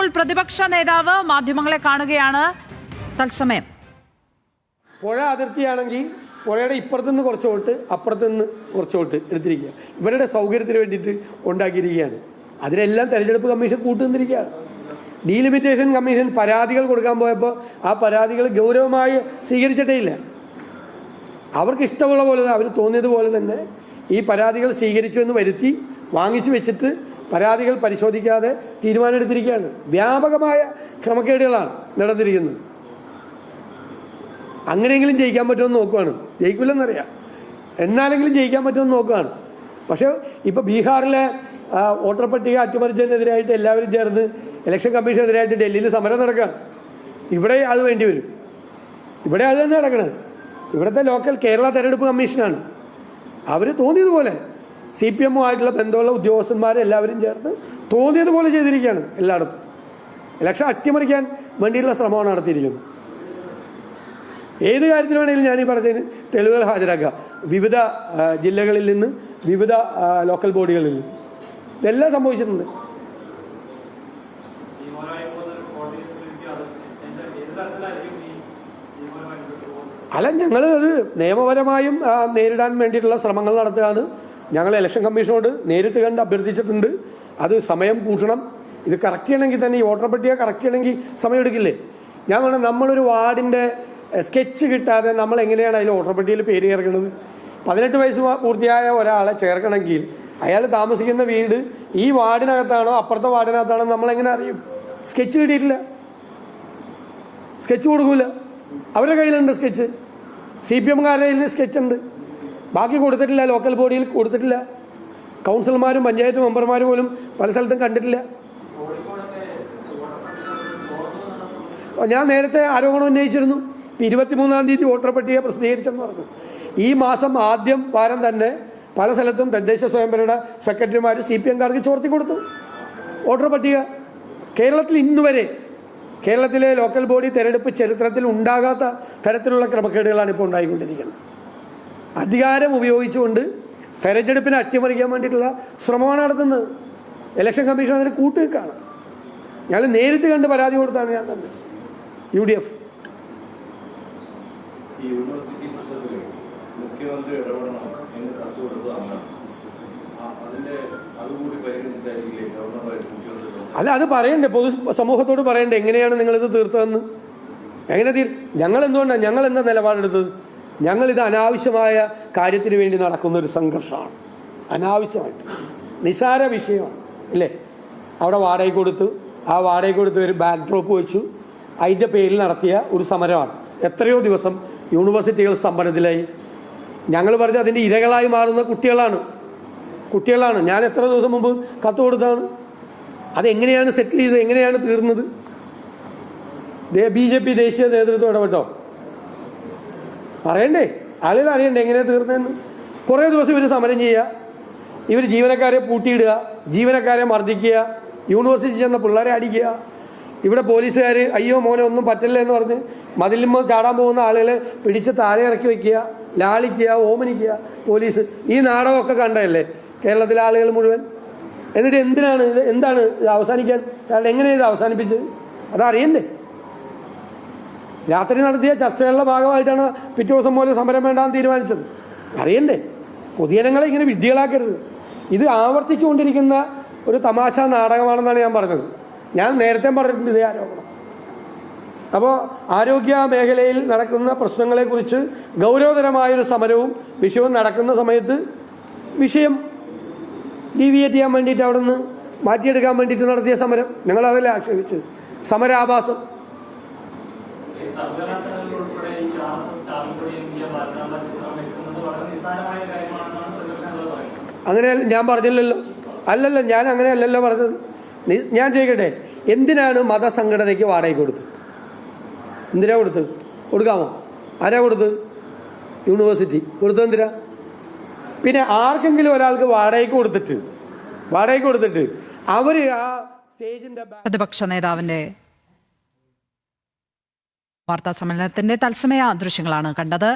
ഇപ്പോൾ പ്രതിപക്ഷ നേതാവ് മാധ്യമങ്ങളെ കാണുകയാണ്. തത്സമയം. പുഴ അതിർത്തിയാണെങ്കിൽ പുഴയുടെ ഇപ്പുറത്തുനിന്ന് കുറച്ച് വോട്ട് അപ്പുറത്തുനിന്ന് കുറച്ച് വോട്ട് എടുത്തിരിക്കുക. ഇവരുടെ സൗകര്യത്തിന് വേണ്ടിയിട്ട് ഉണ്ടാക്കിയിരിക്കുകയാണ്. അതിനെല്ലാം തെരഞ്ഞെടുപ്പ് കമ്മീഷൻ കൂട്ടുനിന്നിരിക്കുകയാണ്. ഡീലിമിറ്റേഷൻ കമ്മീഷൻ പരാതികൾ കൊടുക്കാൻ പോയപ്പോൾ ആ പരാതികൾ ഗൗരവമായി സ്വീകരിച്ചിട്ടേ ഇല്ല. അവർക്ക് ഇഷ്ടമുള്ള പോലെ, അവർ തോന്നിയതുപോലെ തന്നെ ഈ പരാതികൾ സ്വീകരിച്ചു എന്ന് വരുത്തി വാങ്ങിച്ചു വെച്ചിട്ട് പരാതികൾ പരിശോധിക്കാതെ തീരുമാനമെടുത്തിരിക്കുകയാണ്. വ്യാപകമായ ക്രമക്കേടുകളാണ് നടന്നിരിക്കുന്നത്. അങ്ങനെയെങ്കിലും ജയിക്കാൻ പറ്റുമെന്ന് നോക്കുകയാണ്. ജയിക്കില്ലെന്നറിയാം, എന്നാലെങ്കിലും ജയിക്കാൻ പറ്റുമെന്ന് നോക്കുകയാണ്. പക്ഷേ ഇപ്പോൾ ബീഹാറിലെ വോട്ടർ പട്ടിക അട്ടിമറിച്ചതിനെതിരായിട്ട് എല്ലാവരും ചേർന്ന് ഇലക്ഷൻ കമ്മീഷനെതിരായിട്ട് ഡൽഹിയിൽ സമരം നടക്കുകയാണ്. ഇവിടെ അത് വേണ്ടി വരും. ഇവിടെ അത് തന്നെ നടക്കണത്. ഇവിടുത്തെ ലോക്കൽ കേരള തെരഞ്ഞെടുപ്പ് കമ്മീഷനാണ്. അവർ തോന്നിയതുപോലെ CPM ആയിട്ടുള്ള ബന്ധമുള്ള ഉദ്യോഗസ്ഥന്മാരെല്ലാവരും ചേർന്ന് തോന്നിയതുപോലെ ചെയ്തിരിക്കുകയാണ്. എല്ലായിടത്തും ഇലക്ഷൻ അട്ടിമറിക്കാൻ വേണ്ടിയിട്ടുള്ള ശ്രമമാണ് നടത്തിയിരിക്കുന്നത്. ഏത് കാര്യത്തിന് വേണമെങ്കിലും ഞാൻ ഈ പറഞ്ഞതിന് തെളിവുകൾ ഹാജരാക്കുക. വിവിധ ജില്ലകളിൽ നിന്ന്, വിവിധ ലോക്കൽ ബോഡികളിൽ നിന്ന് ഇതെല്ലാം സംഭവിച്ചിട്ടുണ്ട്. അല്ല, ഞങ്ങൾ അത് നിയമപരമായും നേരിടാൻ വേണ്ടിയിട്ടുള്ള ശ്രമങ്ങൾ നടത്തുകയാണ്. ഞങ്ങൾ ഇലക്ഷൻ കമ്മീഷനോട് നേരിട്ട് കണ്ട് അഭ്യർത്ഥിച്ചിട്ടുണ്ട്. അത് സമയം കൂട്ടണം. ഇത് കറക്റ്റ് ചെയ്യണമെങ്കിൽ തന്നെ, ഈ വോട്ടർ പട്ടിക കറക്റ്റ് ചെയ്യണമെങ്കിൽ സമയം എടുക്കില്ലേ? ഞാൻ പറഞ്ഞാൽ നമ്മളൊരു വാർഡിൻ്റെ സ്കെച്ച് കിട്ടാതെ നമ്മൾ എങ്ങനെയാണ് അതിൽ വോട്ടർ പട്ടികയിൽ പേര് ചേർക്കുന്നത്? 18 വയസ്സ് പൂർത്തിയായ ഒരാളെ ചേർക്കണമെങ്കിൽ അയാൾ താമസിക്കുന്ന വീട് ഈ വാർഡിനകത്താണോ അപ്പുറത്തെ വാർഡിനകത്താണോ നമ്മളെങ്ങനെ അറിയും? സ്കെച്ച് കിട്ടിയിട്ടില്ല, സ്കെച്ച് കൊടുക്കില്ല. അവരുടെ കയ്യിലുണ്ട് സ്കെച്ച്, CPMകാരുടെ കയ്യിൽ സ്കെച്ച് ഉണ്ട്. ബാക്കി കൊടുത്തിട്ടില്ല, ലോക്കൽ ബോഡിയിൽ കൊടുത്തിട്ടില്ല. കൗൺസിലർമാരും പഞ്ചായത്ത് മെമ്പർമാരും പോലും പല സ്ഥലത്തും കണ്ടിട്ടില്ല. ഞാൻ നേരത്തെ ആരോപണം ഉന്നയിച്ചിരുന്നു. 23-ാം തീയതി വോട്ടർ പട്ടിക പ്രസിദ്ധീകരിച്ചെന്ന് പറഞ്ഞു. ഈ മാസം ആദ്യം വാരം തന്നെ പല സ്ഥലത്തും തദ്ദേശ സ്വയംഭരണ സെക്രട്ടറിമാർ CPMകാർക്ക് ചോർത്തി കൊടുത്തു വോട്ടർ പട്ടിക. കേരളത്തിൽ ഇന്നുവരെ കേരളത്തിലെ ലോക്കൽ ബോഡി തെരഞ്ഞെടുപ്പ് ചരിത്രത്തിൽ ഉണ്ടാകാത്ത തരത്തിലുള്ള ക്രമക്കേടുകളാണ് ഇപ്പോൾ ഉണ്ടായിക്കൊണ്ടിരിക്കുന്നത്. അധികാരം ഉപയോഗിച്ചുകൊണ്ട് തെരഞ്ഞെടുപ്പിനെ അട്ടിമറിക്കാൻ വേണ്ടിയിട്ടുള്ള ശ്രമമാണ് നടത്തുന്നത്. ഇലക്ഷൻ കമ്മീഷൻ അതിന് കൂട്ടുനിൽക്കുകയാണ്. ഞങ്ങൾ നേരിട്ട് കണ്ട് പരാതി കൊടുത്താണ് ഞാൻ തന്നെ UDF. അല്ല, അത് പറയണ്ടേ, പൊതു സമൂഹത്തോട് പറയണ്ടേ എങ്ങനെയാണ് നിങ്ങളിത് തീർത്തതെന്ന്? ഞങ്ങൾ എന്താ നിലപാടെടുത്തത്? ഞങ്ങളിത് അനാവശ്യമായ കാര്യത്തിന് വേണ്ടി നടക്കുന്നൊരു സംഘർഷമാണ്. അനാവശ്യമായിട്ട് നിസാര വിഷയമാണ് ഇല്ലേ? അവിടെ വാടകയ്ക്ക് കൊടുത്തു, ആ വാടകയ്ക്ക് കൊടുത്ത് ഒരു ബാക്ക് ഡ്രോപ്പ് വെച്ചു, അതിൻ്റെ പേരിൽ നടത്തിയ ഒരു സമരമാണ്. എത്രയോ ദിവസം യൂണിവേഴ്സിറ്റികൾ സ്തംഭനത്തിലായി. ഞങ്ങൾ പറഞ്ഞ് അതിൻ്റെ ഇരകളായി മാറുന്ന കുട്ടികളാണ്. ഞാൻ എത്ര ദിവസം മുമ്പ് കത്ത് കൊടുത്താണ്. അതെങ്ങനെയാണ് സെറ്റിൽ ചെയ്തത്? എങ്ങനെയാണ് തീർന്നത്? BJP ദേശീയ നേതൃത്വം ഇടപെട്ടോ? അറിയണ്ടേ? ആളുകൾ അറിയണ്ടേ എങ്ങനെയാണ് തീർന്നതെന്ന്? കുറേ ദിവസം ഇവർ സമരം ചെയ്യുക, ഇവർ ജീവനക്കാരെ പൂട്ടിയിടുക, ജീവനക്കാരെ മർദ്ദിക്കുക, യൂണിവേഴ്സിറ്റി ചെന്ന പിള്ളേരെ അടിക്കുക. ഇവിടെ പോലീസുകാർ അയ്യോ മോനെ ഒന്നും പറ്റില്ല എന്ന് പറഞ്ഞ് മതിലുമ്മ ചാടാൻ പോകുന്ന ആളുകളെ പിടിച്ച് താഴെ ഇറക്കി വയ്ക്കുക, ലാളിക്കുക, ഓമനിക്കുക പോലീസ്. ഈ നാടകമൊക്കെ കണ്ടതല്ലേ കേരളത്തിലെ ആളുകൾ മുഴുവൻ? എന്നിട്ട് എന്താണ് ഇത് അവസാനിക്കാൻ? കാരണം എങ്ങനെയാണ് ഇത് അവസാനിപ്പിച്ചത്? അതറിയണ്ടേ? രാത്രി നടത്തിയ ചർച്ചകളുടെ ഭാഗമായിട്ടാണ് പിറ്റേ ദിവസം പോലെ സമരം വേണ്ടാന്ന് തീരുമാനിച്ചത്. അറിയണ്ടേ? പൊതുജനങ്ങളെ ഇങ്ങനെ വിഡ്ഢികളാക്കരുത്. ഇത് ആവർത്തിച്ചുകൊണ്ടിരിക്കുന്ന ഒരു തമാശ നാടകമാണെന്നാണ് ഞാൻ പറഞ്ഞത്. ഞാൻ നേരത്തെ പറഞ്ഞിട്ടുണ്ട് ഇതേ ആരോപണം. അപ്പോൾ ആരോഗ്യ മേഖലയിൽ നടക്കുന്ന പ്രശ്നങ്ങളെക്കുറിച്ച് ഗൗരവതരമായൊരു സമരവും വിഷയവും നടക്കുന്ന സമയത്ത് വിഷയം ഡീവിയേറ്റ് ചെയ്യാൻ വേണ്ടിയിട്ട് അവിടെ നിന്ന് മാറ്റിയെടുക്കാൻ വേണ്ടിയിട്ട് നടത്തിയ സമരം, ഞങ്ങളതല്ലേ ആക്ഷേപിച്ചത്? സമരാഭാസം. അങ്ങനെ ഞാൻ പറഞ്ഞില്ലല്ലോ. അല്ലല്ല, ഞാൻ അങ്ങനെ അല്ലല്ലോ പറഞ്ഞത്. ഞാൻ ചോദിക്കട്ടെ, എന്തിനാണ് മതസംഘടനയ്ക്ക് വാടകയ്ക്ക് കൊടുത്തത്? എന്തിനാ കൊടുത്തത്? കൊടുക്കാമോ? ആരാ കൊടുത്തത്? യൂണിവേഴ്സിറ്റി കൊടുത്തത് എന്തിനാ? പിന്നെ ആർക്കെങ്കിലും ഒരാൾക്ക് വാടകയ്ക്ക് കൊടുത്തിട്ട് അവർ ആ സ്റ്റേജിൻ്റെ പ്രതിപക്ഷ നേതാവിൻ്റെ വാർത്താ സമ്മേളനത്തിൻ്റെ തത്സമയ ദൃശ്യങ്ങളാണ് കണ്ടത്.